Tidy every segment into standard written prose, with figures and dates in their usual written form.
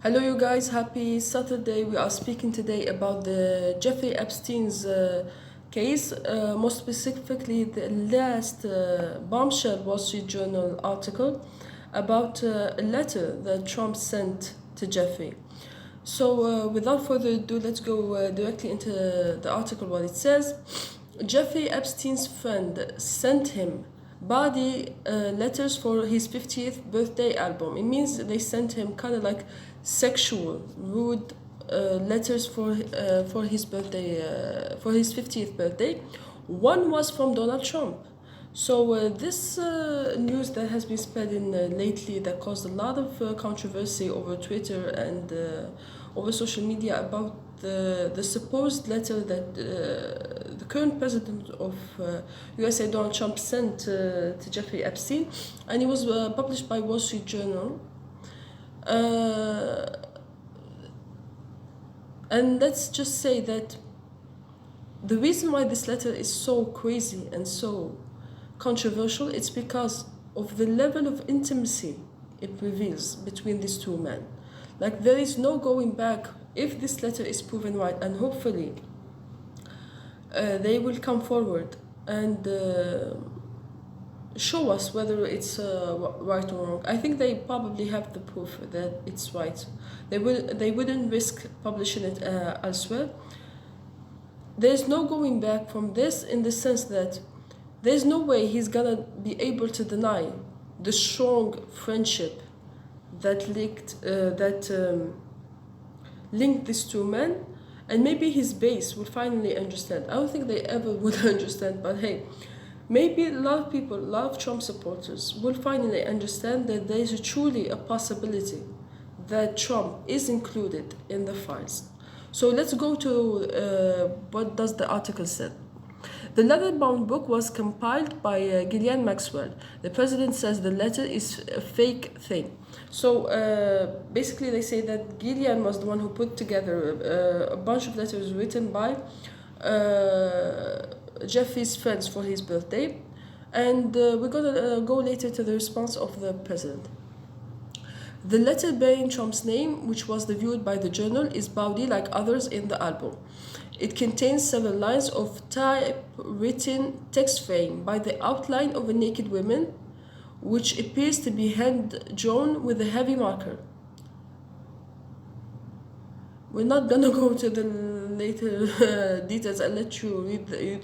Hello, you guys. Happy Saturday. We are speaking today about the Jeffrey Epstein's case, more specifically, the last bombshell Wall Street Journal article about a letter that Trump sent to Jeffrey. So, without further ado, let's go directly into the article. What it says: Jeffrey Epstein's friend sent him body letters for his 50th birthday album. It means they sent him kind of like sexual, rude letters for his birthday, for his 50th birthday. One was from Donald Trump. So this news that has been spreading lately that caused a lot of controversy over Twitter and over social media about the supposed letter that the current president of USA, Donald Trump, sent to Jeffrey Epstein, and it was published by Wall Street Journal. And let's just say that the reason why this letter is so crazy and so controversial, it's because of the level of intimacy it reveals between these two men. Like, there is no going back if this letter is proven right, and hopefully they will come forward and show us whether it's right or wrong. I think they probably have the proof that it's right. They wouldn't risk publishing it elsewhere. There's no going back from this, in the sense that there's no way he's gonna be able to deny the strong friendship that linked these two men, and maybe his base will finally understand. I don't think they ever would understand, but hey, maybe a lot of people, a lot of Trump supporters, will finally understand that there is truly a possibility that Trump is included in the files. So let's go to what does the article say. The leather-bound book was compiled by Ghislaine Maxwell. The president says the letter is a fake thing. So basically they say that Ghislaine was the one who put together a bunch of letters written by Jeffrey's friends for his birthday. And we're going to go later to the response of the president. The letter bearing Trump's name, which was reviewed by the journal, is bawdy like others in the album. It contains several lines of typewritten text framed by the outline of a naked woman, which appears to be hand-drawn with a heavy marker. We're not gonna go to the later details. I'll let you read the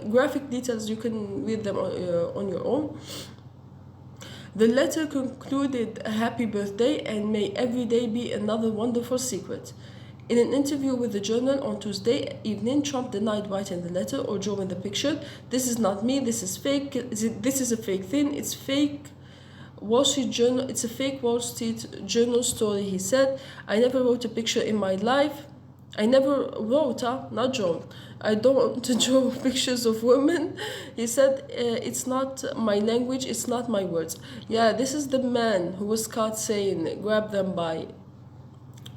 graphic details. You can read them on your own. The letter concluded, "A happy birthday, and may every day be another wonderful secret." In an interview with the journal on Tuesday evening, Trump denied writing the letter or drawing the picture. "This is not me. This is fake. This is a fake thing. It's fake Wall Street Journal. It's a fake Wall Street Journal story," he said. "I never wrote a picture in my life. I never wrote, not drawn. I don't want to draw pictures of women," he said. "It's not my language. It's not my words." Yeah, this is the man who was caught saying, "Grab them by,"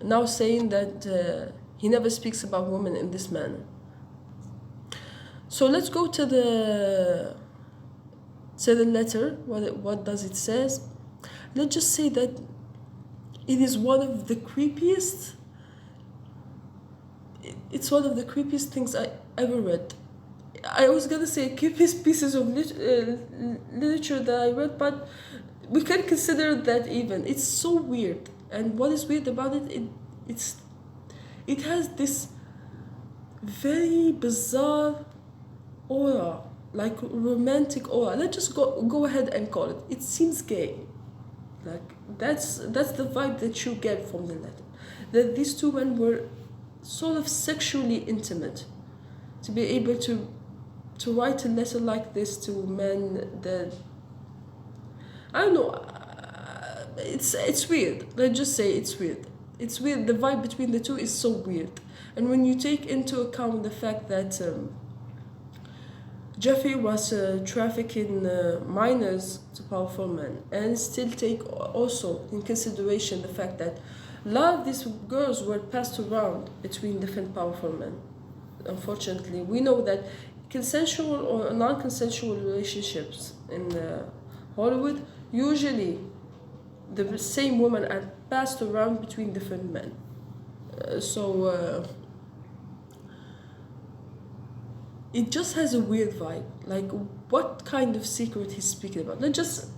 now saying that he never speaks about women in this manner. So let's go to the letter. What does it says? Let's just say that it is one of the creepiest. It's one of the creepiest things I ever read. I was gonna say creepiest pieces of literature that I read, but we can consider that even. It's so weird. And what is weird about it, it has this very bizarre aura, like romantic aura. Let's just go ahead and call it. It seems gay. Like that's the vibe that you get from the letter. That these two men were sort of sexually intimate. To be able to write a letter like this to men that, I don't know, it's weird. Let's just say it's weird. It's weird. The vibe between the two is so weird. And when you take into account the fact that Jeffrey was trafficking minors to powerful men, and still take also in consideration the fact that a lot of these girls were passed around between different powerful men. Unfortunately, we know that consensual or non-consensual relationships in Hollywood usually the same woman are passed around between different men. It just has a weird vibe. Like, what kind of secret he's speaking about? Let's just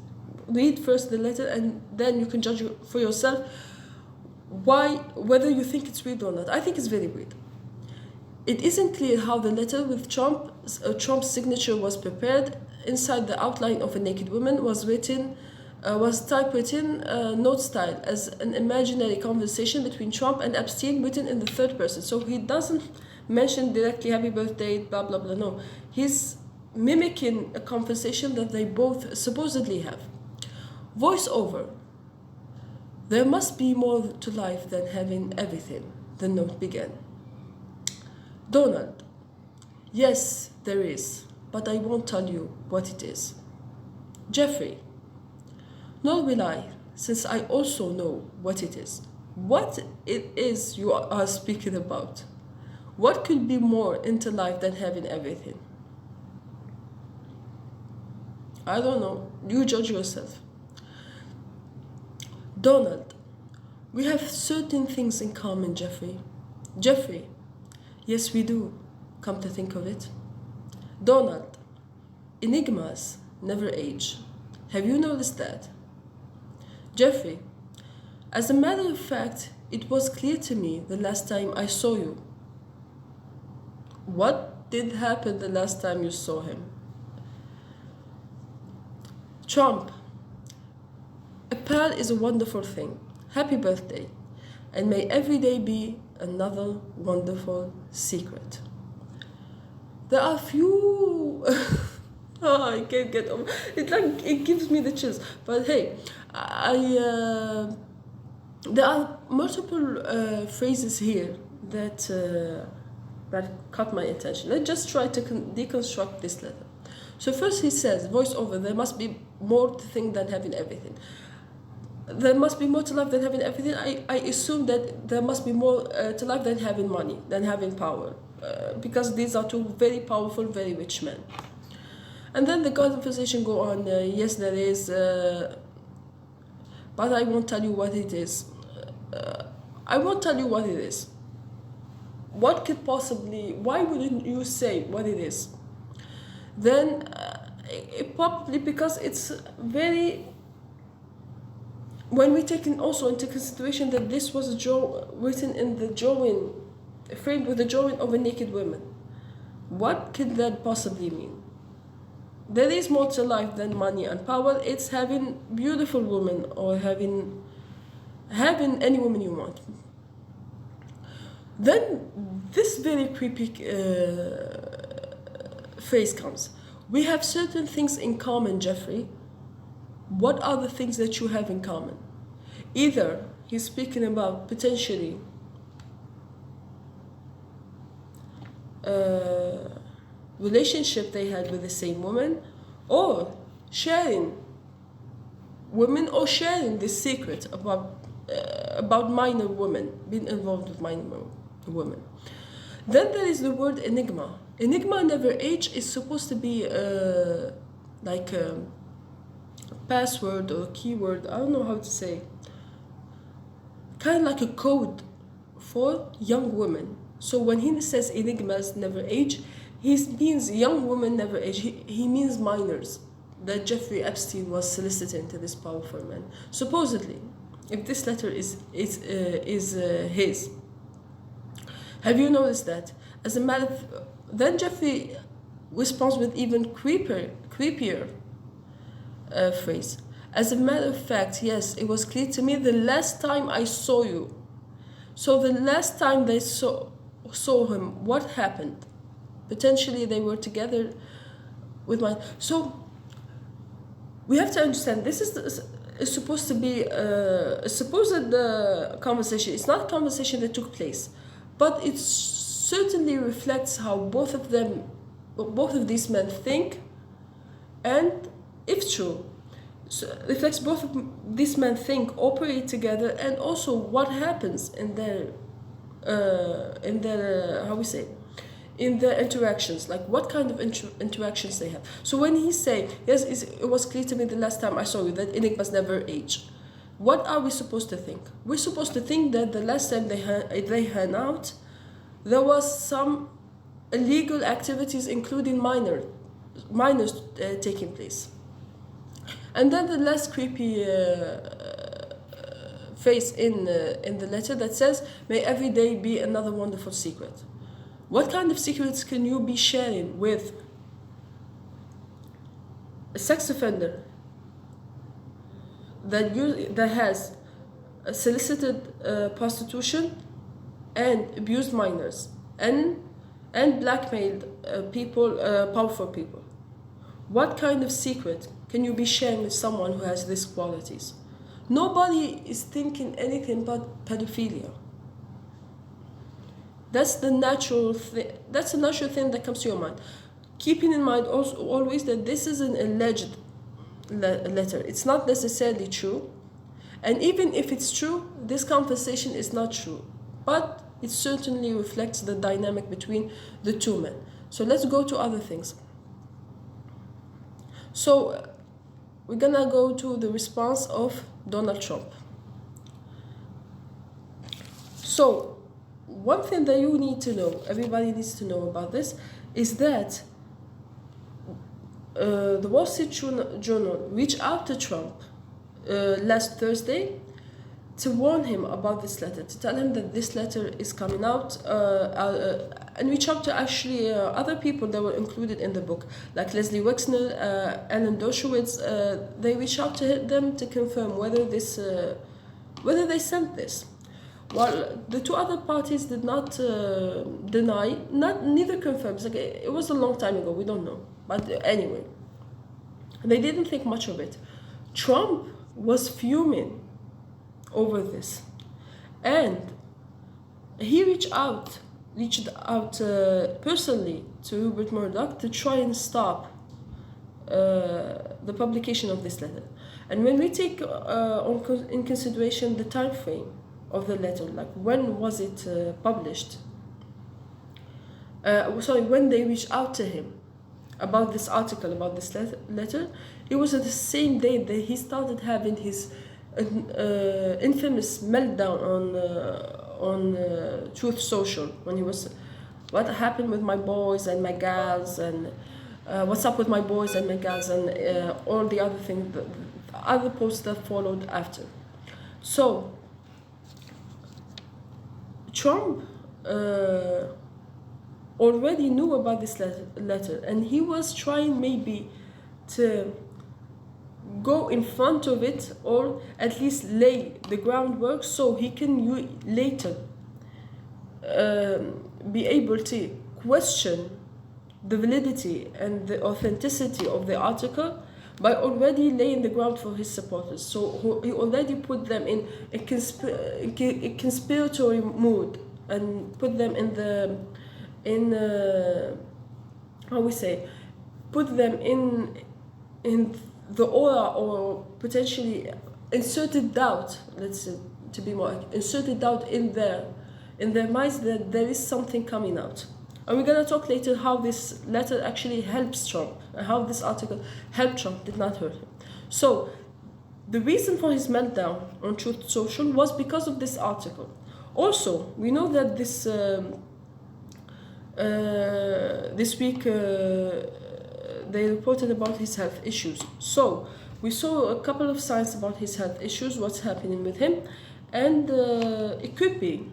read first the letter, and then you can judge for yourself whether you think it's weird or not. I think it's very weird. It isn't clear how the letter with Trump's signature was prepared. Inside, the outline of a naked woman was typewritten note style as an imaginary conversation between Trump and Epstein, written in the third person. So he doesn't mention directly happy birthday, blah blah blah. No, he's mimicking a conversation that they both supposedly have. Voiceover. There must be more to life than having everything, the note began. Donald. Yes, there is, but I won't tell you what it is. Jeffrey. Nor will I, since I also know what it is. What it is you are speaking about. What could be more into life than having everything? I don't know. You judge yourself. Donald. We have certain things in common, Jeffrey. Jeffrey. Yes, we do, come to think of it. Donald. Enigmas never age. Have you noticed that? Jeffrey. As a matter of fact, it was clear to me the last time I saw you. What did happen the last time you saw him? Trump. A pal is a wonderful thing. Happy birthday. And may every day be another wonderful secret. There are few... Oh, I can't get over it. Like, it gives me the chills. But hey, there are multiple phrases here that caught my attention. Let's just try to deconstruct this letter. So first he says, voiceover, there must be more to think than having everything. There must be more to life than having everything. I assume that there must be more to life than having money, than having power. Because these are two very powerful, very rich men. And then the conversation go on, yes there is, but I won't tell you what it is. I won't tell you what it is. What could possibly, why wouldn't you say what it is? Then, probably because it's very, when we take also into consideration that this was written in the drawing, framed with the drawing of a naked woman. What could that possibly mean? There is more to life than money and power. It's having beautiful women or having any woman you want. Then this very creepy phrase comes. We have certain things in common, Jeffrey. What are the things that you have in common? Either he's speaking about potentially relationship they had with the same woman, or sharing women, or sharing this secret about minor women, being involved with minor women. Then there is the word enigma. Enigma never age is supposed to be like a password or a keyword, I don't know how to say, kind of like a code for young women. So when he says enigmas never age, he means young women never age. He means minors that Jeffrey Epstein was soliciting to this powerful man. Supposedly, if this letter is his. Have you noticed that? As a matter of, then Jeffrey responds with even creepier phrase. As a matter of fact, yes, it was clear to me the last time I saw you. So the last time they saw him, what happened? Potentially they were together with my... So we have to understand, this is supposed to be a supposed conversation. It's not a conversation that took place, but it certainly reflects how both of these men think, and if true, reflects both of these men think, operate together, and also what happens in their how we say, in their interactions, like what kind of interactions they have. So when he say, yes, it was clear to me the last time I saw you that enigmas never age, what are we supposed to think? We're supposed to think that the last time they hung out, there was some illegal activities, including minors taking place. And then the last creepy phrase in the letter that says, "May every day be another wonderful secret." What kind of secrets can you be sharing with a sex offender that has solicited prostitution and abused minors and blackmailed powerful people? What kind of secret can you be sharing with someone who has these qualities? Nobody is thinking anything but pedophilia. That's the natural thing. That's a natural thing that comes to your mind. Keeping in mind also always that this is an alleged letter. It's not necessarily true. And even if it's true, this conversation is not true. But it certainly reflects the dynamic between the two men. So let's go to other things. So we're gonna go to the response of Donald Trump. So one thing that you need to know, everybody needs to know about this, is that the Wall Street Journal reached out to Trump last Thursday to warn him about this letter, to tell him that this letter is coming out, and reach out to actually other people that were included in the book, like Leslie Wexner, Alan Dershowitz. They reached out to them to confirm whether they sent this. While the two other parties did not deny, neither confirms. Like, it was a long time ago, we don't know. But anyway, they didn't think much of it. Trump was fuming over this, and he reached out personally to Rupert Murdoch to try and stop the publication of this letter. And when we take in consideration the time frame of the letter, like when was it published? When they reached out to him about this article, about this letter, it was at the same day that he started having his infamous meltdown on Truth Social, when he was, "What happened with my boys and my gals," and "What's up with my boys and my gals," and all the other things, the other posts that followed after. So Trump already knew about this letter, and he was trying maybe to go in front of it, or at least lay the groundwork so he can later be able to question the validity and the authenticity of the article by already laying the ground for his supporters. So he already put them in a conspiratory mood and put them put them in the aura, or potentially inserted doubt, let's say, to be more, inserted doubt in their minds that there is something coming out. And we're going to talk later how this letter actually helps Trump, and how this article helped Trump, did not hurt him. So the reason for his meltdown on Truth Social was because of this article. Also, we know that this week they reported about his health issues. So we saw a couple of signs about his health issues, what's happening with him, and it could be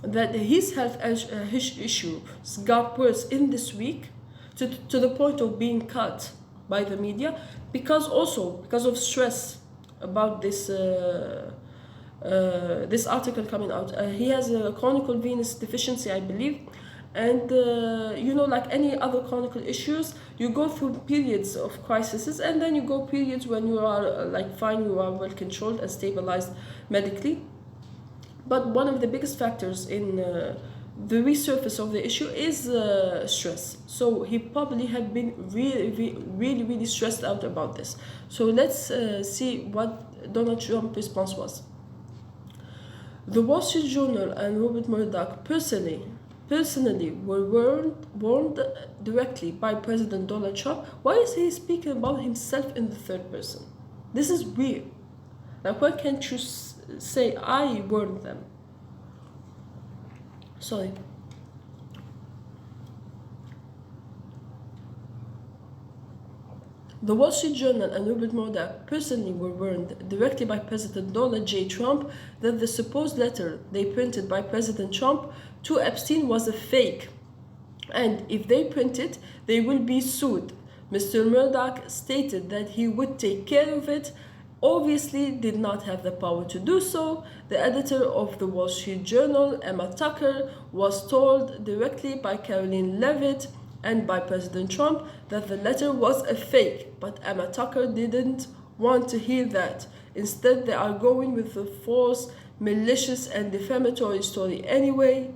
that his health issues got worse in this week to the point of being cut by the media, because of stress about this article coming out. He has a chronic venous deficiency, I believe, and like any other chronic issues, you go through periods of crises, and then you go periods when you are fine, you are well controlled and stabilized medically. But one of the biggest factors in the resurface of the issue is stress. So he probably had been really stressed out about this. So let's see what Donald Trump's response was. The Wall Street Journal and Rupert Murdoch personally were warned directly by President Donald Trump. Why is he speaking about himself in the third person? This is weird. Like, why can't you say, I warned them? Sorry. The Wall Street Journal and Rupert Murdoch personally were warned directly by President Donald J. Trump that the supposed letter they printed by President Trump to Epstein was a fake. And if they print it, they will be sued. Mr. Murdoch stated that he would take care of it, obviously did not have the power to do so. The editor of the Wall Street Journal, Emma Tucker, was told directly by Caroline Leavitt and by President Trump that the letter was a fake, but Emma Tucker didn't want to hear that. Instead, they are going with the false, malicious, and defamatory story anyway.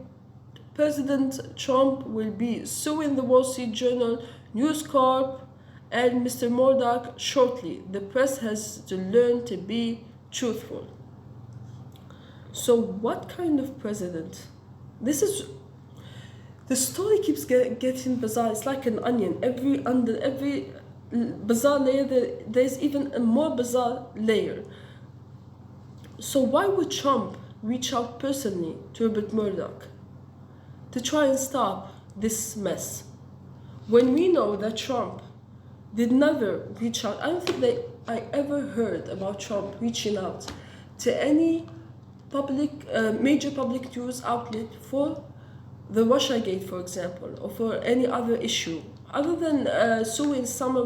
President Trump will be suing the Wall Street Journal, News Corp, and Mr. Murdoch shortly. The press has to learn to be truthful. So what kind of president? The story keeps getting bizarre. It's like an onion. Under every bizarre layer, there's even a more bizarre layer. So why would Trump reach out personally to Rupert Murdoch to try and stop this mess, when we know that Trump did never reach out? I don't think that I ever heard about Trump reaching out to any major public news outlet for the Russiagate, for example, or for any other issue, other than suing some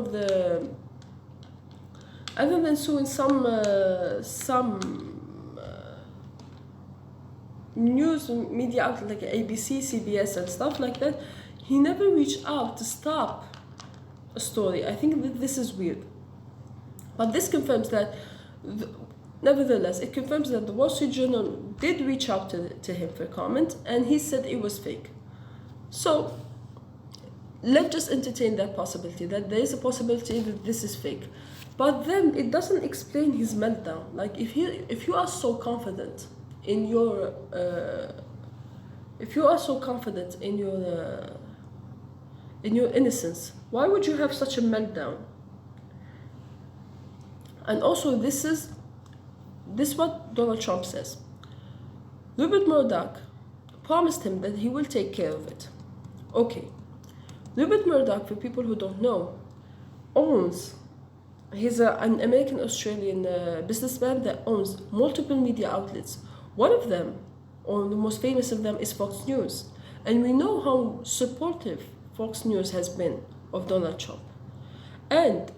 news media outlets like ABC, CBS, and stuff like that. He never reached out to stop a story. I think that this is weird. But this confirms that, nevertheless, it confirms that the Wall Street Journal did reach out to him for comment, and he said it was fake. So let's just entertain that possibility, that there is a possibility that this is fake. But then it doesn't explain his meltdown. Like, if you are so confident in your innocence, why would you have such a meltdown? And also, this is what Donald Trump says. Rupert Murdoch promised him that he will take care of it. Okay. Rupert Murdoch, for people who don't know, he's an American-Australian businessman that owns multiple media outlets. One of them, or the most famous of them, is Fox News. And we know how supportive Fox News has been of Donald Trump. And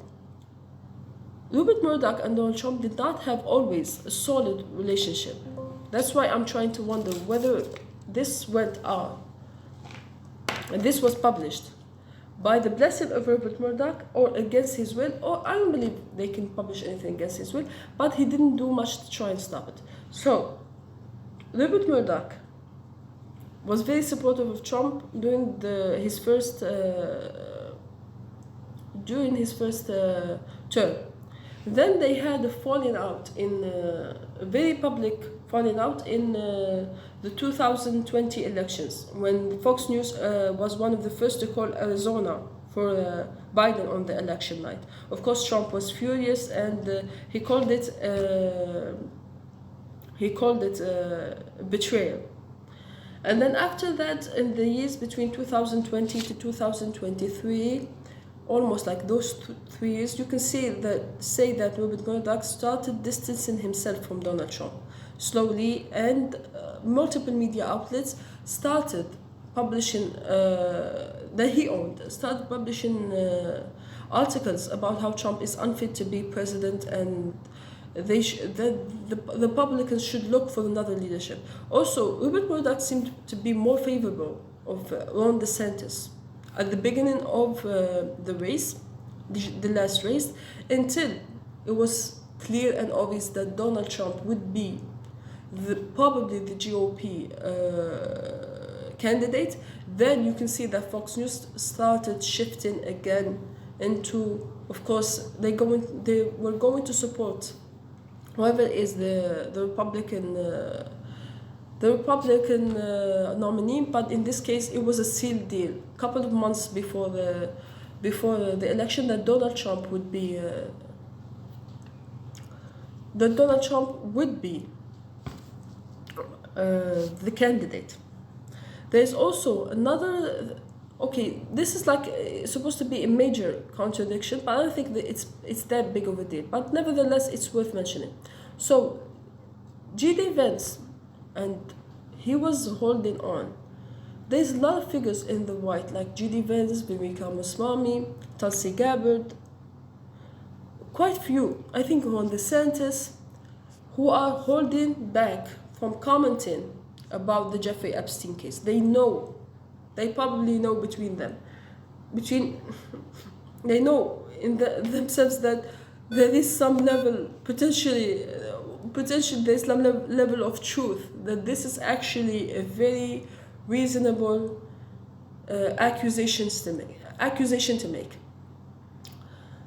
Rupert Murdoch and Donald Trump did not have always a solid relationship. That's why I'm trying to wonder whether this went on and this was published by the blessing of Rupert Murdoch or against his will, or I don't believe they can publish anything against his will, but he didn't do much to try and stop it. So Rupert Murdoch was very supportive of Trump during his first term. Then they had a falling out, a very public falling out in the 2020 elections, when Fox News was one of the first to call Arizona for Biden on the election night. Of course, Trump was furious, and he called it betrayal. And then after that, in the years between 2020 to 2023, almost like those 3 years, you can say that Rupert Murdoch started distancing himself from Donald Trump slowly, and multiple media outlets started publishing that he owned, started publishing articles about how Trump is unfit to be president, and the Republicans should look for another leadership. Also, Rupert Murdoch seemed to be more favorable of Ron DeSantis at the beginning of the race, the last race, until it was clear and obvious that Donald Trump would be probably the GOP candidate. Then you can see that Fox News started shifting again into, of course, they were going to support whoever is the Republican nominee, but in this case it was a sealed deal. A couple of months before the election, that Donald Trump would be that Donald Trump would be the candidate. There's also another. Okay, this is like supposed to be a major contradiction, but I don't think that it's that big of a deal. But nevertheless, it's worth mentioning. So, G.D. Vance, and he was holding on. There's a lot of figures in the white, like G.D. Vance, Viveka Ramaswamy, Tulsi Gabbard, quite few, I think Ron DeSantis, who are holding back from commenting about the Jeffrey Epstein case. They probably know they know in themselves that there is some level, potentially there's some level of truth, that this is actually a very reasonable accusation to make.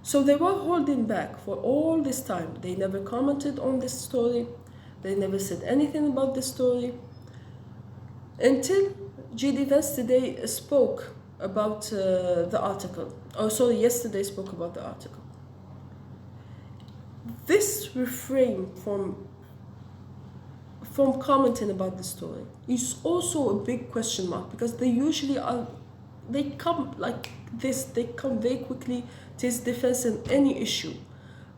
So they were holding back for all this time. They never commented on this story. They never said anything about this story until G.D. Vance today spoke about the article. Yesterday spoke about the article. This refrain from commenting about the story is also a big question mark, because they usually come like this. They come very quickly to his defense in any issue.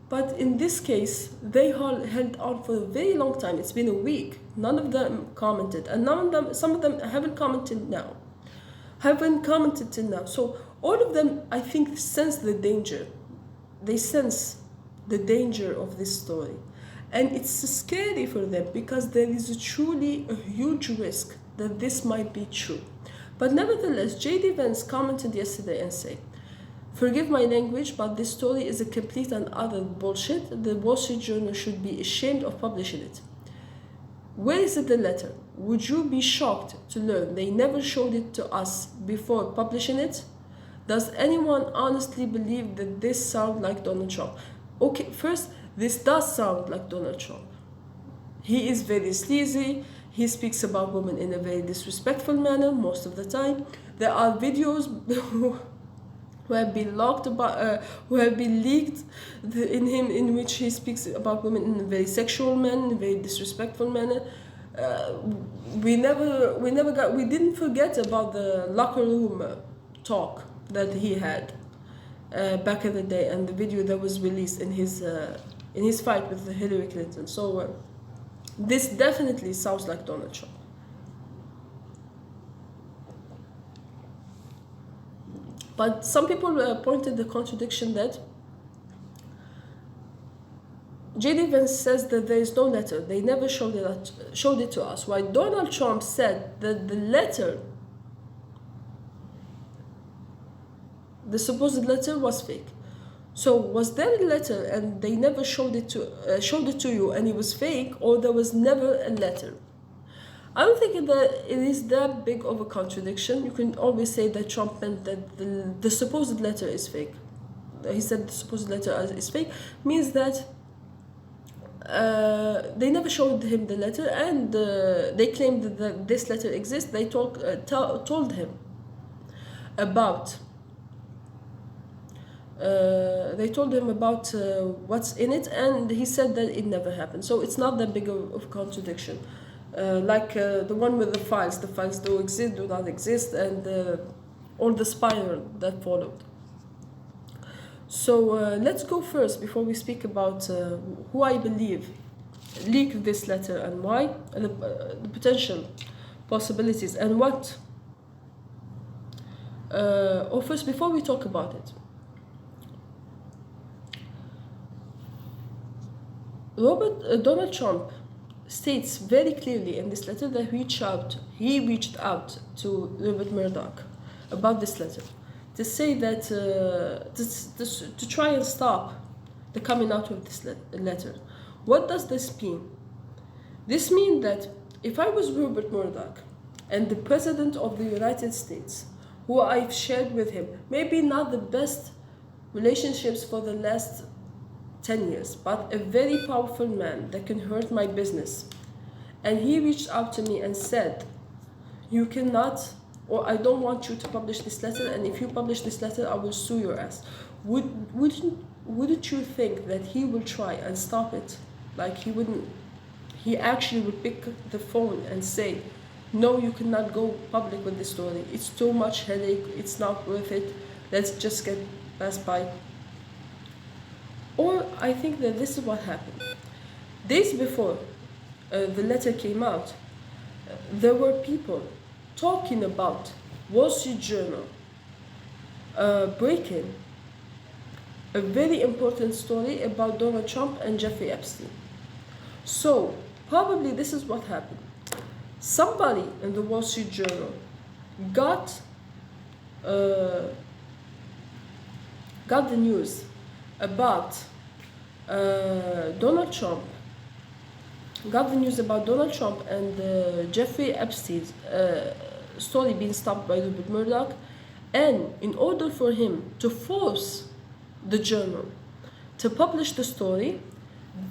But in this case, they held on for a very long time. It's been a week. None of them commented, and some of them haven't commented till now. So all of them, I think, sense the danger. They sense the danger of this story. And it's scary for them, because there is truly a huge risk that this might be true. But nevertheless, J.D. Vance commented yesterday and said, "Forgive my language, but this story is a complete and utter bullshit. The Wall Street Journal should be ashamed of publishing it. Where is the letter? Would you be shocked to learn they never showed it to us before publishing it? Does anyone honestly believe that this sounds like Donald Trump?" Okay, first, this does sound like Donald Trump. He is very sleazy. He speaks about women in a very disrespectful manner most of the time. There are videos who have been leaked in which he speaks about women in a very sexual manner, in a very disrespectful manner. We didn't forget about the locker room talk that he had back in the day, and the video that was released in his fight with Hillary Clinton. So this definitely sounds like Donald Trump. But some people pointed the contradiction that J.D. Vance says that there is no letter. They never showed it to us. While Donald Trump said that the letter, the supposed letter, was fake. So was there a letter and they never showed it to you and it was fake, or there was never a letter? I don't think that it is that big of a contradiction. You can always say that Trump meant that the supposed letter is fake. He said the supposed letter is fake, means that they never showed him the letter, and they claimed that this letter exists. They told him about what's in it, and he said that it never happened. So it's not that big of a contradiction. Like the one with the files do exist, do not exist, and all the spiral that followed. So let's go first, before we speak about who I believe leaked this letter and why, and the potential possibilities, and what. Or first, before we talk about it, Donald Trump states very clearly in this letter that he reached out to Rupert Murdoch about this letter, to say that to try and stop the coming out of this letter. What does this mean? This means that if I was Rupert Murdoch and the President of the United States, who I've shared with him, maybe not the best relationships for the last 10 years, but a very powerful man that can hurt my business, and he reached out to me and said, "You cannot, or I don't want you to publish this letter, and if you publish this letter, I will sue your ass." Wouldn't you think that he will try and stop it? Like he actually would pick the phone and say, no, you cannot go public with this story. It's too much headache. It's not worth it. Let's just get passed by. Or I think that this is what happened. Days before the letter came out, there were people talking about Wall Street Journal breaking a very important story about Donald Trump and Jeffrey Epstein. So probably this is what happened. Somebody in the Wall Street Journal got the news about Donald Trump, and Jeffrey Epstein's story being stopped by Rupert Murdoch, and in order for him to force the journal to publish the story,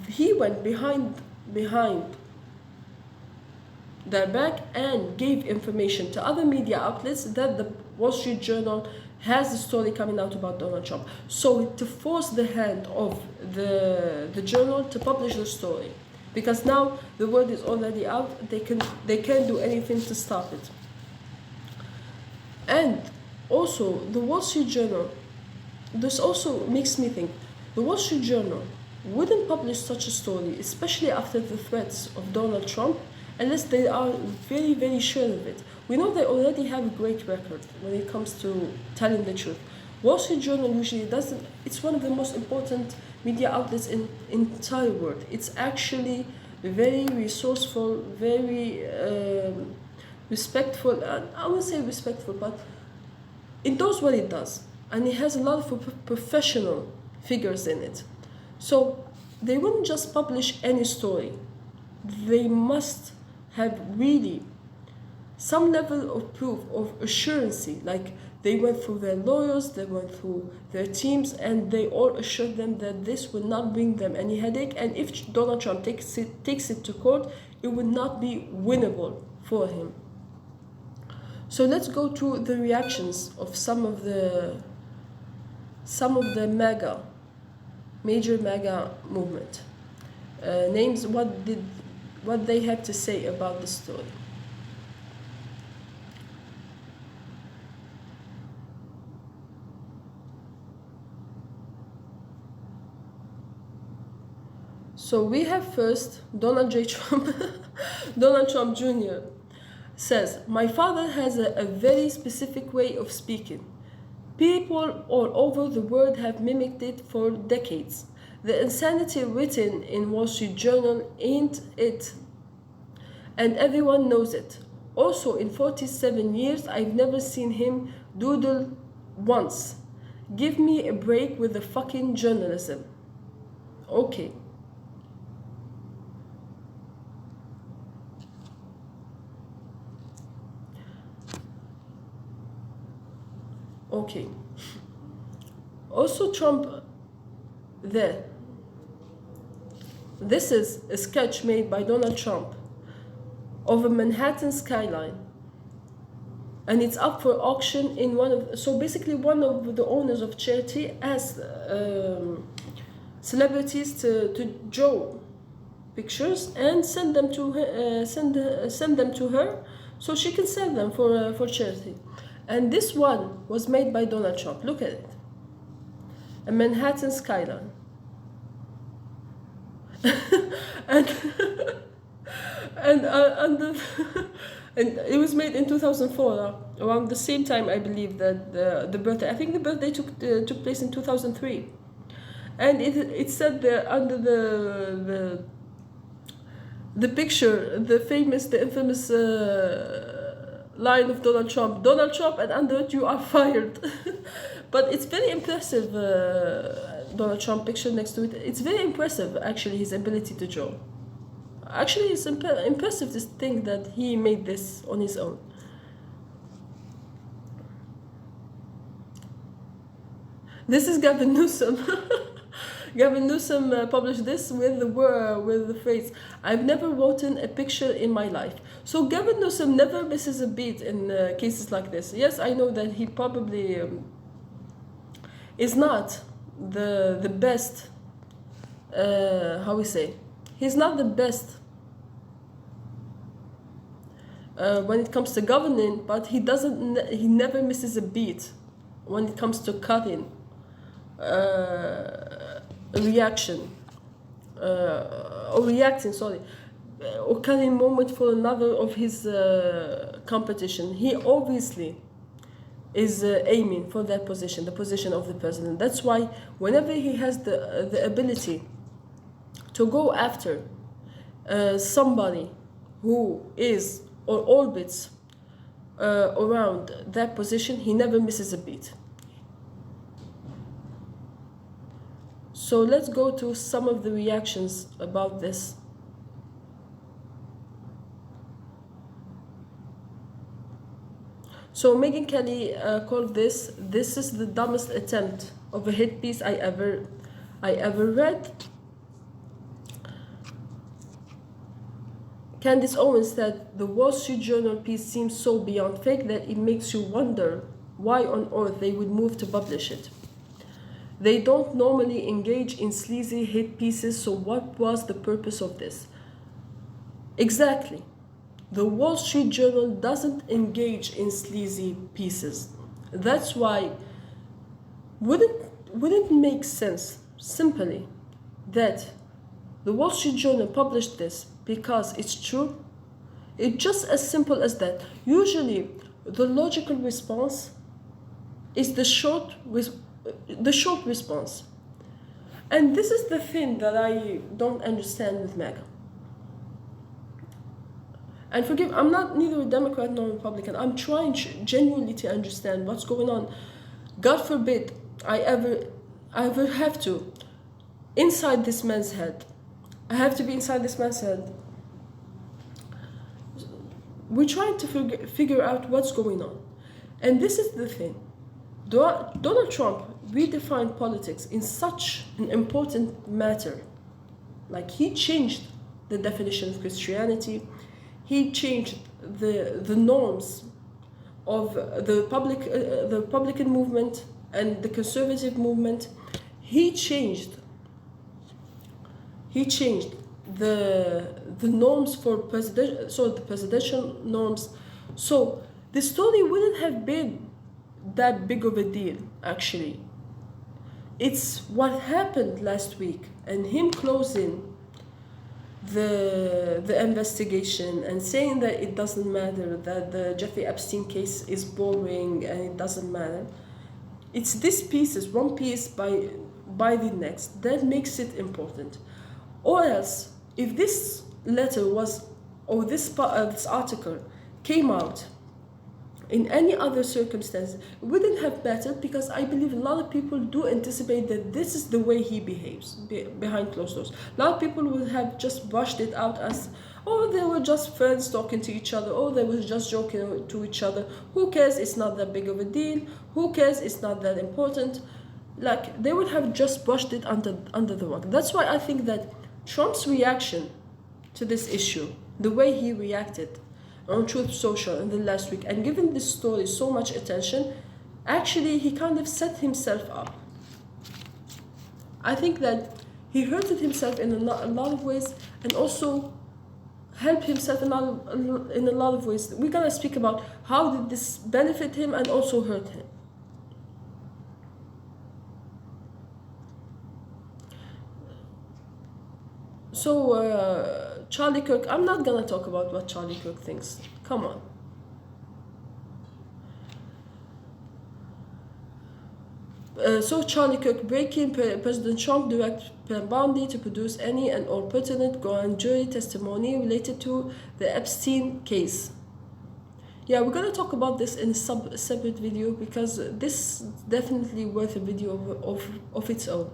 he went behind their back and gave information to other media outlets that the Wall Street Journal has a story coming out about Donald Trump. So to force the hand of the journal to publish the story, because now the word is already out, they can't do anything to stop it. And also the Wall Street Journal, this also makes me think, the Wall Street Journal wouldn't publish such a story, especially after the threats of Donald Trump, unless they are very, very sure of it. We know they already have a great record when it comes to telling the truth. Wall Street Journal usually doesn't. It's one of the most important media outlets in entire world. It's actually very resourceful, very respectful. I wouldn't say respectful, but it does what it does, and it has a lot of professional figures in it. So they wouldn't just publish any story. They must have really some level of proof of assurance, like they went through their lawyers, they went through their teams, and they all assured them that this would not bring them any headache, and if Donald Trump takes it to court, it would not be winnable for him. So let's go to the reactions of some of the major MAGA movement. Names what they have to say about the story. So we have first Donald J. Trump. Donald Trump Jr. says, my father has a very specific way of speaking. People all over the world have mimicked it for decades. The insanity written in Wall Street Journal ain't it, and everyone knows it. Also, in 47 years, I've never seen him doodle once. Give me a break with the fucking journalism. Okay. Okay. Also, Trump there. This is a sketch made by Donald Trump of a Manhattan skyline, and it's up for auction in one of. So basically, one of the owners of charity asked celebrities to draw pictures and send them to her, send them to her, so she can sell them for charity. And this one was made by Donald Trump. Look at it. A Manhattan skyline. and and it was made in 2004, around the same time, I believe, that the birthday. I think the birthday took place in 2003. And it said there under the picture, the infamous line of Donald Trump, and under it, you are fired. But it's very impressive, Donald Trump picture next to it. It's very impressive, actually, his ability to draw. Actually, it's impressive to think that he made this on his own. This is Gavin Newsom. Gavin Newsom published this with the phrase, I've never written a picture in my life. So Gavin Newsom never misses a beat in cases like this. Yes, I know that he probably is not the best, He's not the best when it comes to governing, but he never misses a beat when it comes to cutting reaction or reacting, sorry, or cutting moment for another of his competition. He obviously is aiming for that position, the position of the president. That's why whenever he has the ability to go after somebody who is or orbits around that position, he never misses a beat. So let's go to some of the reactions about this. So Megyn Kelly called this is the dumbest attempt of a hit piece I ever read. Candace Owens said, the Wall Street Journal piece seems so beyond fake that it makes you wonder why on earth they would move to publish it. They don't normally engage in sleazy hit pieces, so what was the purpose of this? Exactly. The Wall Street Journal doesn't engage in sleazy pieces. That's why wouldn't it make sense simply that the Wall Street Journal published this because it's true? It's just as simple as that. Usually the logical response is the short response. And this is the thing that I don't understand with Meg. And forgive, I'm not neither a Democrat nor a Republican. I'm trying genuinely to understand what's going on. God forbid I ever have to inside this man's head. I have to be inside this man's head. We're trying to figure out what's going on. And this is the thing. Donald Trump redefined politics in such an important matter. Like, he changed the definition of Christianity. He changed the norms of the Republican movement and the conservative movement. He changed the norms for the presidential norms. So the story wouldn't have been that big of a deal, actually. It's what happened last week and him closing the investigation and saying that it doesn't matter, that the Jeffrey Epstein case is boring and it doesn't matter. It's these pieces, one piece by the next, that makes it important. Or else, if this letter was, or this article came out in any other circumstance, it wouldn't have mattered, because I believe a lot of people do anticipate that this is the way he behaves behind closed doors. A lot of people would have just brushed it out as, oh, they were just friends talking to each other, oh, they were just joking to each other. Who cares? It's not that big of a deal. Who cares? It's not that important. Like, they would have just brushed it under the rug. That's why I think that Trump's reaction to this issue, the way he reacted on Truth Social in the last week, and given this story so much attention, actually he kind of set himself up. I think that he hurted himself in a lot of ways, and also helped himself in a lot of ways. We're gonna speak about how did this benefit him and also hurt him. So Charlie Kirk, I'm not gonna talk about what Charlie Kirk thinks. Come on. So Charlie Kirk breaking, President Trump directed Pam Bondi to produce any and all pertinent grand jury testimony related to the Epstein case. Yeah, we're gonna talk about this in a separate video, because this is definitely worth a video of its own.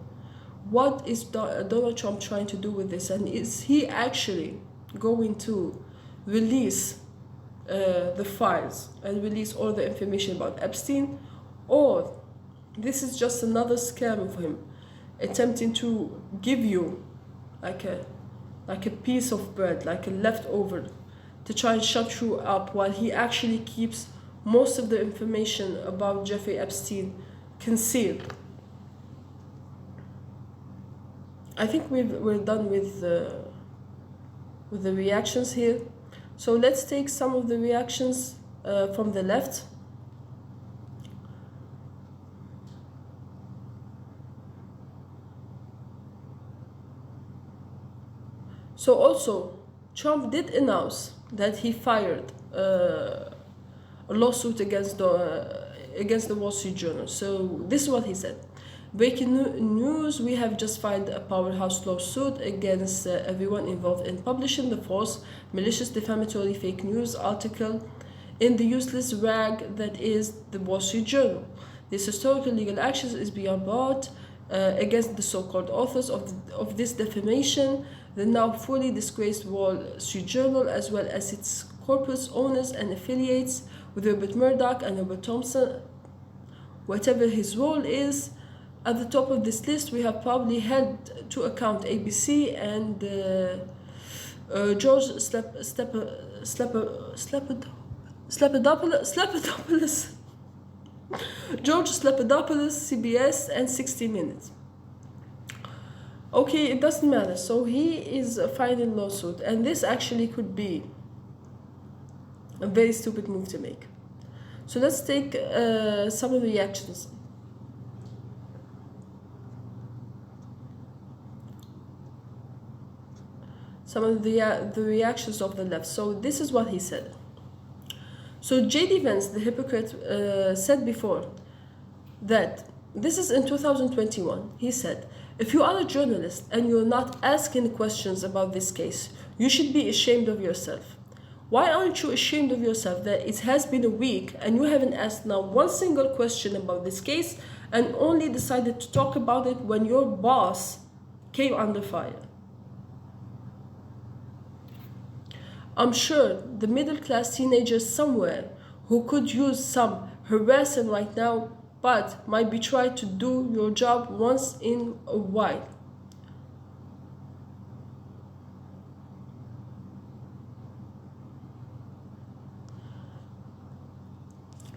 What is Donald Trump trying to do with this, and is he actually going to release the files and release all the information about Epstein, or this is just another scam for him, attempting to give you like a piece of bread, like a leftover, to try and shut you up, while he actually keeps most of the information about Jeffrey Epstein concealed. I think we're done with with the reactions here. So let's take some of the reactions from the left. So also, Trump did announce that he fired a lawsuit against the Wall Street Journal. So this is what he said. Breaking news, we have just filed a powerhouse lawsuit against everyone involved in publishing the false, malicious, defamatory fake news article in the useless rag that is the Wall Street Journal. This historical legal action is being brought against the so-called authors of this defamation, the now fully disgraced Wall Street Journal, as well as its corporate owners and affiliates, with Rupert Murdoch and Robert Thompson, whatever his role is. At the top of this list, we have probably held to account ABC and George Slepidopoulos, George Slepidopoulos, CBS, and 60 Minutes. Okay, it doesn't matter. So he is filing lawsuit, and this actually could be a very stupid move to make. So let's take some of the reactions. Some of the reactions of the left. So this is what he said. So J.D. Vance, the hypocrite, said before that, this is in 2021, he said, if you are a journalist and you're not asking questions about this case, you should be ashamed of yourself. Why aren't you ashamed of yourself that it has been a week and you haven't asked now one single question about this case and only decided to talk about it when your boss came under fire? I'm sure the middle-class teenagers somewhere who could use some harassment right now but might be trying to do your job once in a while.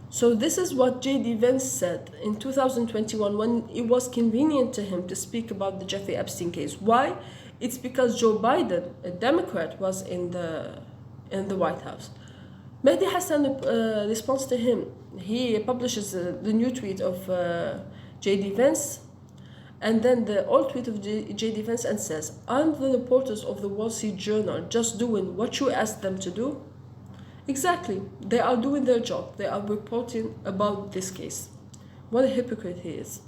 So this is what J.D. Vance said in 2021 when it was convenient to him to speak about the Jeffrey Epstein case. Why? It's because Joe Biden, a Democrat, was in the White House. Mehdi Hassan responds to him. He publishes the new tweet of J.D. Vance, and then the old tweet of J.D. Vance, and says, aren't the reporters of the Wall Street Journal just doing what you asked them to do? Exactly. They are doing their job. They are reporting about this case. What a hypocrite he is.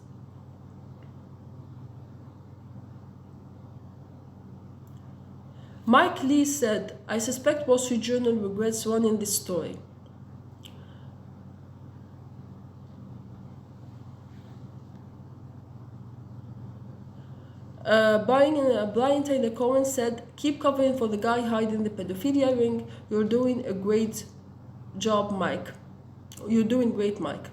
Mike Lee said, I suspect Wall Street Journal regrets running this story. Brian Taylor Cohen said, keep covering for the guy hiding the pedophilia ring. You're doing a great job, Mike. You're doing great, Mike.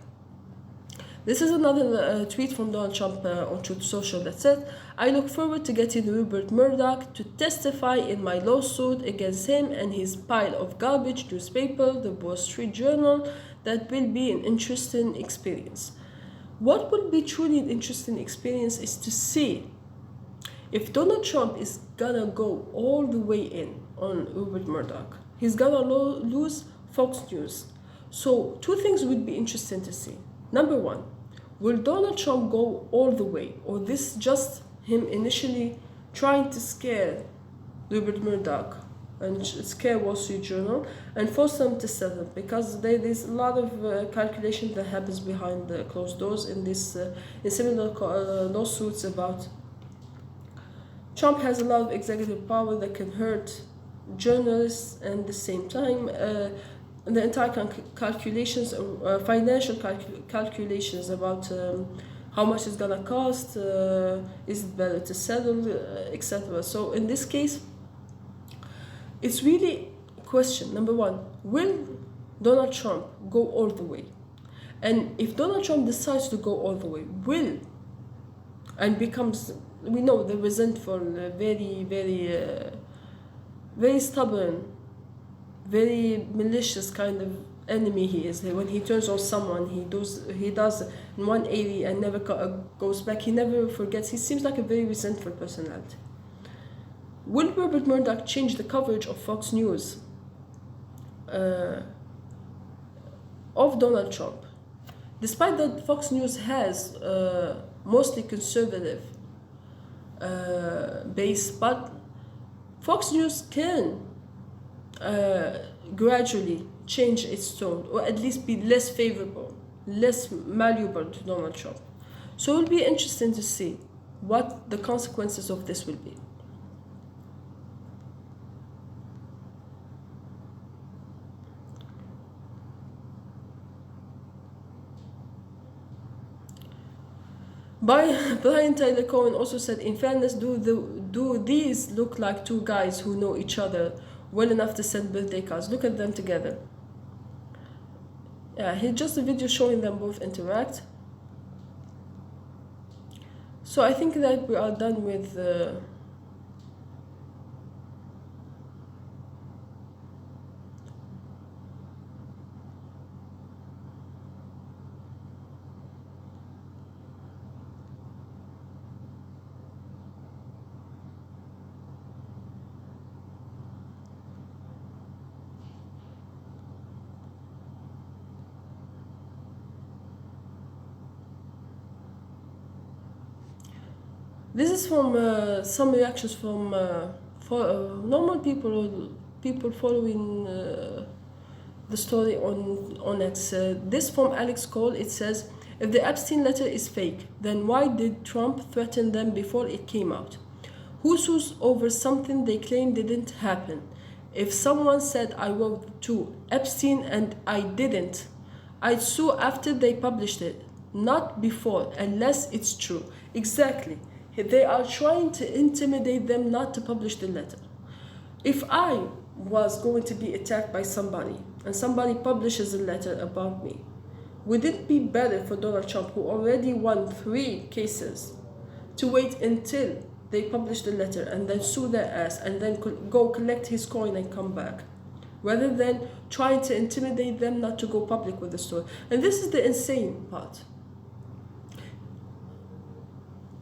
This is another tweet from Donald Trump on Truth Social that said, I look forward to getting Rupert Murdoch to testify in my lawsuit against him and his pile of garbage newspaper, the Wall Street Journal. That will be an interesting experience. What will be truly an interesting experience is to see if Donald Trump is gonna go all the way in on Rupert Murdoch. He's gonna lose Fox News. So two things would be interesting to see. Number one, will Donald Trump go all the way, or this just him initially trying to scare Rupert Murdoch and scare Wall Street Journal and force them to settle, because there's a lot of calculation that happens behind the closed doors in this in similar lawsuits about Trump has a lot of executive power that can hurt journalists, and at the same time the entire calculations, financial calculations about how much it's gonna cost, is it better to settle, etc. So in this case, it's really a question. Number one, will Donald Trump go all the way? And if Donald Trump decides to go all the way, and becomes, we know the resentful, very stubborn, very malicious kind of enemy he is. When he turns on someone, he does in 180 and never goes back. He never forgets. He seems like a very resentful personality. Will Rupert Murdoch change the coverage of Fox News of Donald Trump? Despite that Fox News has mostly conservative base, but Fox News can gradually change its tone, or at least be less favorable, less malleable to Donald Trump. So it will be interesting to see what the consequences of this will be. Brian Tyler Cohen also said, in fairness, do these look like two guys who know each other well enough to send birthday cards? Look at them together. Yeah, here's just a video showing them both interact. So I think that we are done with this is from some reactions from normal people, or people following the story on X. This from Alex Cole. It says, if the Epstein letter is fake, then why did Trump threaten them before it came out? Who sues over something they claim didn't happen? If someone said I wrote to Epstein and I didn't, I'd sue after they published it, not before, unless it's true. Exactly. They are trying to intimidate them not to publish the letter. If I was going to be attacked by somebody and somebody publishes a letter about me, would it be better for Donald Trump, who already won 3 cases, to wait until they publish the letter and then sue their ass and then go collect his coin and come back, rather than trying to intimidate them not to go public with the story? And this is the insane part.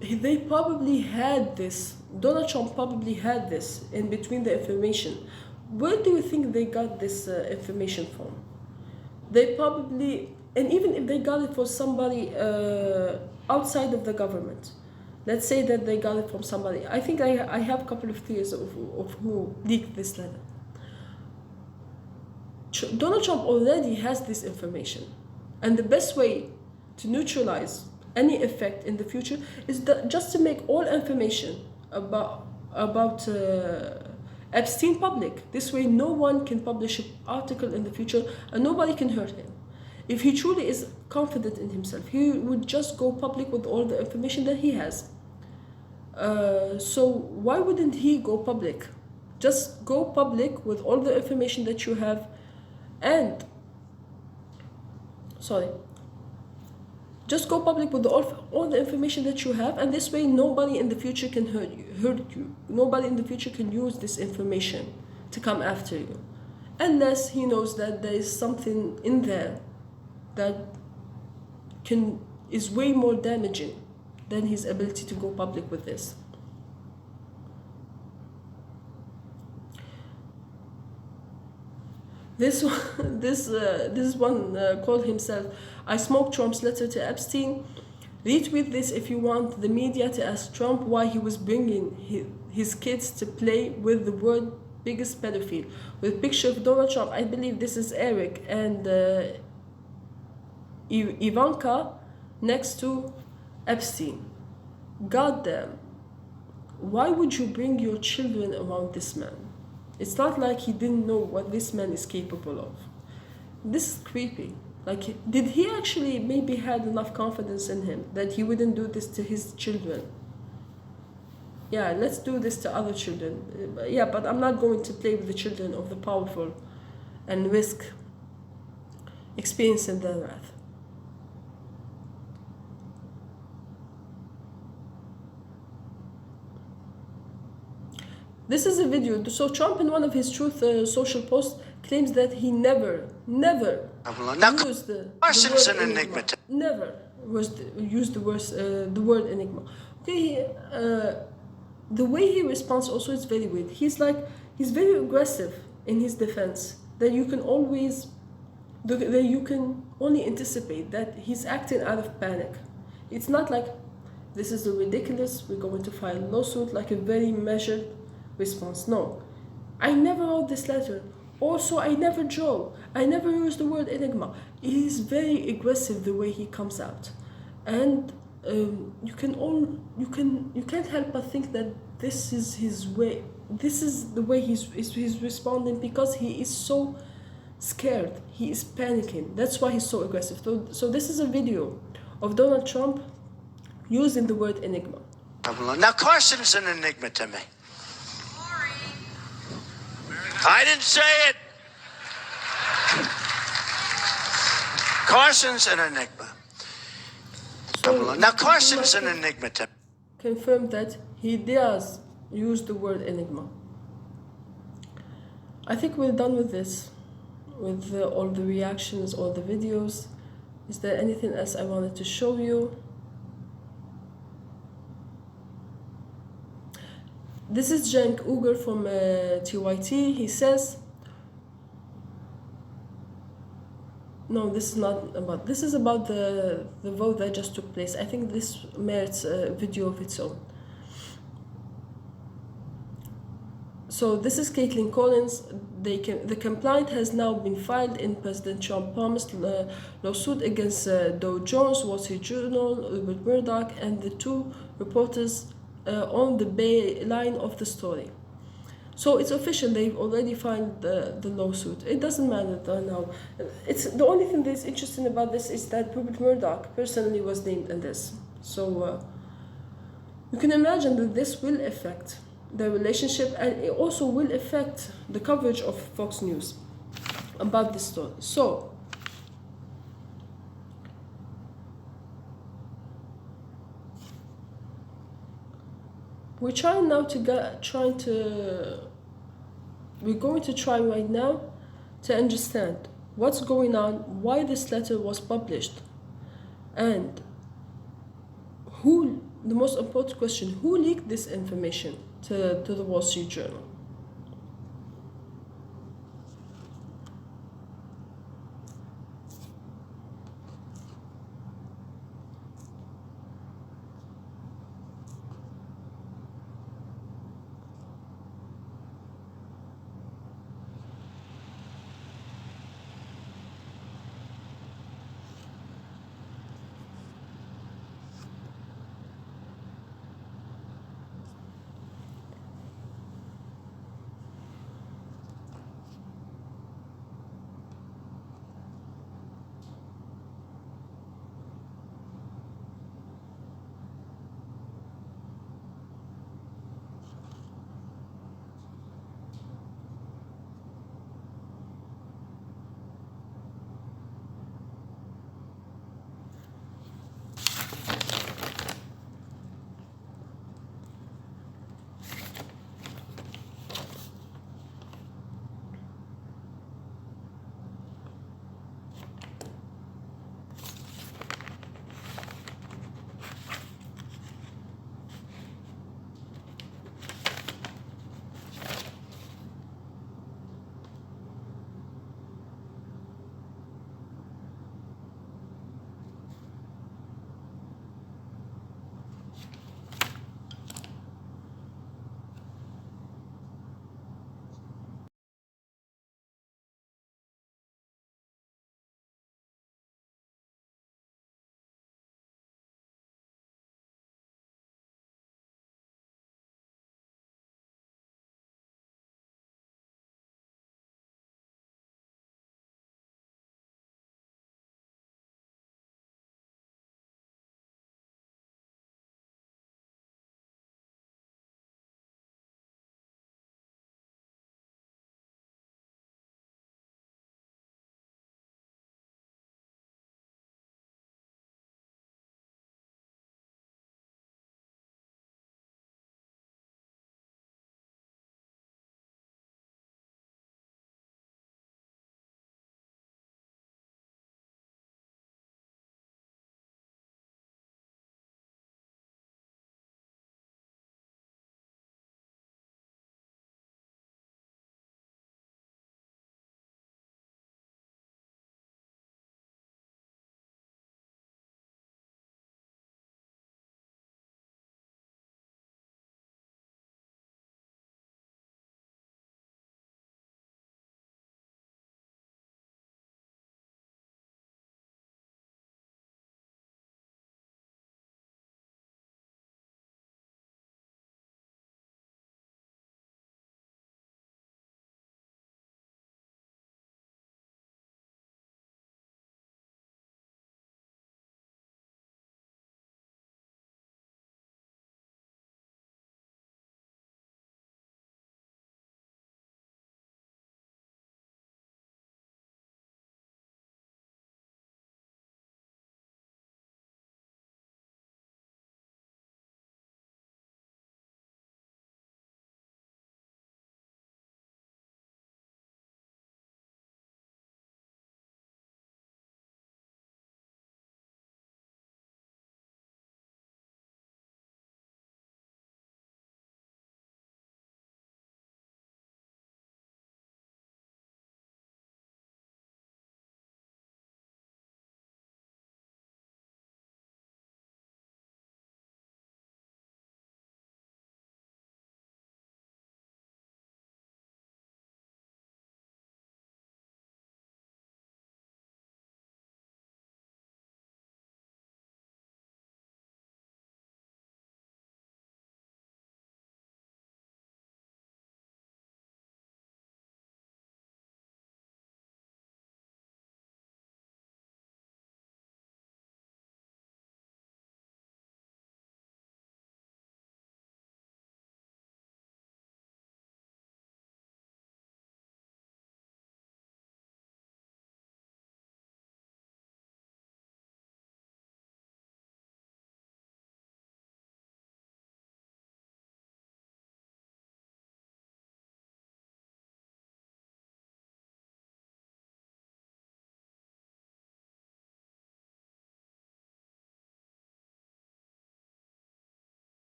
They probably had this, Donald Trump probably had this in between the information. Where do you think they got this information from? They probably, and even if they got it from somebody outside of the government, let's say that they got it from somebody. I think I have a couple of theories of who leaked this letter. Donald Trump already has this information. And the best way to neutralize any effect in the future is just to make all information about Epstein public. This way no one can publish an article in the future and nobody can hurt him. If he truly is confident in himself, he would just go public with all the information that he has. So why wouldn't he go public? Just go public with all the information that you have, and just go public with all the information that you have, and this way nobody in the future can hurt you. Nobody in the future can use this information to come after you, unless he knows that there is something in there that is way more damaging than his ability to go public with this. This one called himself, I smoked Trump's letter to Epstein. Retweet this if you want the media to ask Trump why he was bringing his kids to play with the world's biggest pedophile. With picture of Donald Trump, I believe this is Eric, and Ivanka next to Epstein. Goddamn. Why would you bring your children around this man? It's not like he didn't know what this man is capable of. This is creepy. Like, did he actually maybe had enough confidence in him that he wouldn't do this to his children? Yeah, let's do this to other children. Yeah, but I'm not going to play with the children of the powerful and risk experiencing their wrath. This is a video. So Trump, in one of his Truth Social posts, claims that he never used the word enigma. Never used the word enigma. Okay, the way he responds also is very weird. He's very aggressive in his defense, that you can only anticipate that he's acting out of panic. It's not like, this is ridiculous, we're going to file a lawsuit, like a very measured response. No, I never wrote this letter. Also, I never drove. I never used the word enigma. It is very aggressive the way he comes out, and you can't help but think that this is his way. This is the way he's responding, because he is so scared. He is panicking. That's why he's so aggressive. So this is a video of Donald Trump using the word enigma. Now Carson's an enigma to me. I didn't say it. Carson's an enigma. So now Carson's an enigma to me. Confirm that he does use the word enigma. I think we're done with this, with all the reactions, all the videos. Is there anything else I wanted to show you? This is Cenk Uygur from TYT. He says, no, this is not about, this is about the vote that just took place. I think this merits a video of its own. So this is Caitlin Collins. The complaint has now been filed in President Trump promised lawsuit against Dow Jones, Wall Street Journal, Rupert Murdoch, and the two reporters on the byline of the story. So it's official, they've already filed the lawsuit. It doesn't matter now. It's the only thing that's interesting about this is that Rupert Murdoch personally was named in this. So you can imagine that this will affect the relationship, and it also will affect the coverage of Fox News about this story. So we're trying now we're going to try right now to understand what's going on, why this letter was published, and the most important question, who leaked this information to the Wall Street Journal?